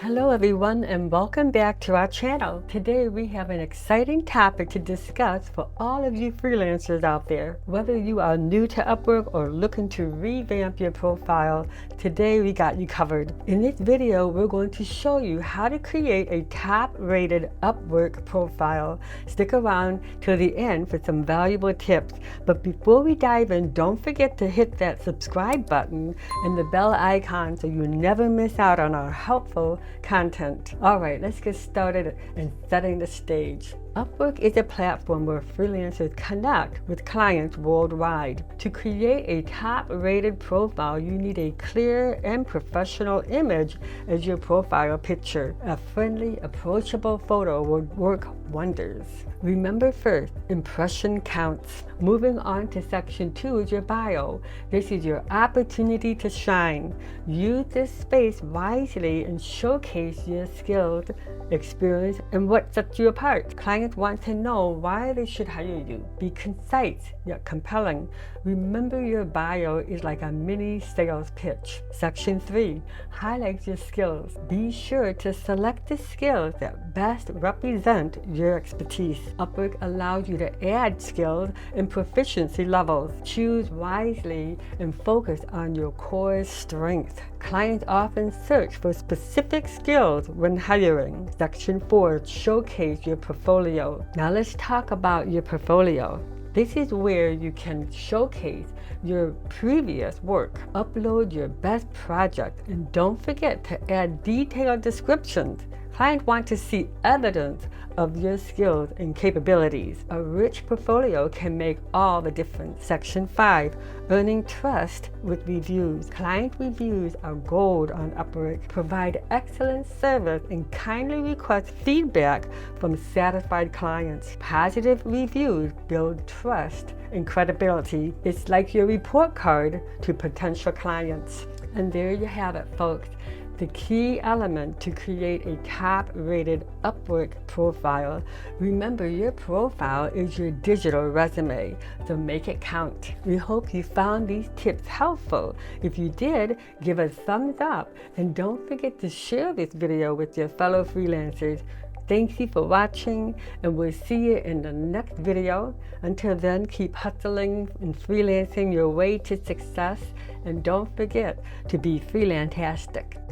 Hello everyone and welcome back to our channel. Today we have an exciting topic to discuss for all of you freelancers out there. Whether you are new to Upwork or looking to revamp your profile, today we got you covered. In this video we're going to show you how to create a top-rated Upwork profile. Stick around till the end for some valuable tips. But before we dive in, don't forget to hit that subscribe button and the bell icon so you never miss out on our helpful content. All right, let's get started in setting the stage. Upwork is a platform where freelancers connect with clients worldwide. To create a top-rated profile, you need a clear and professional image as your profile picture. A friendly, approachable photo would work wonders. Remember first, impression counts. Moving on to section 2 is your bio. This is your opportunity to shine. Use this space wisely and showcase your skills, experience, and what sets you apart. Clients want to know why they should hire you. Be concise yet compelling. Remember, your bio is like a mini sales pitch. Section 3 highlights your skills. Be sure to select the skills that best represent your expertise. Upwork allows you to add skills and proficiency levels. Choose wisely and focus on your core strengths. Clients often search for specific skills when hiring. Section 4 showcase your portfolio. Now let's talk about your portfolio. This is where you can showcase your previous work. Upload your best project and don't forget to add detailed descriptions. Clients want to see evidence of your skills and capabilities. A rich portfolio can make all the difference. Section 5, earning trust with reviews. Client reviews are gold on Upwork. Provide excellent service and kindly request feedback from satisfied clients. Positive reviews build trust and credibility. It's like your report card to potential clients. And there you have it, folks. The key element to create a top-rated Upwork profile. Remember, your profile is your digital resume, so make it count. We hope you found these tips helpful. If you did, give a thumbs up and don't forget to share this video with your fellow freelancers. Thank you for watching, and we'll see you in the next video. Until then, keep hustling and freelancing your way to success, and don't forget to be freelantastic.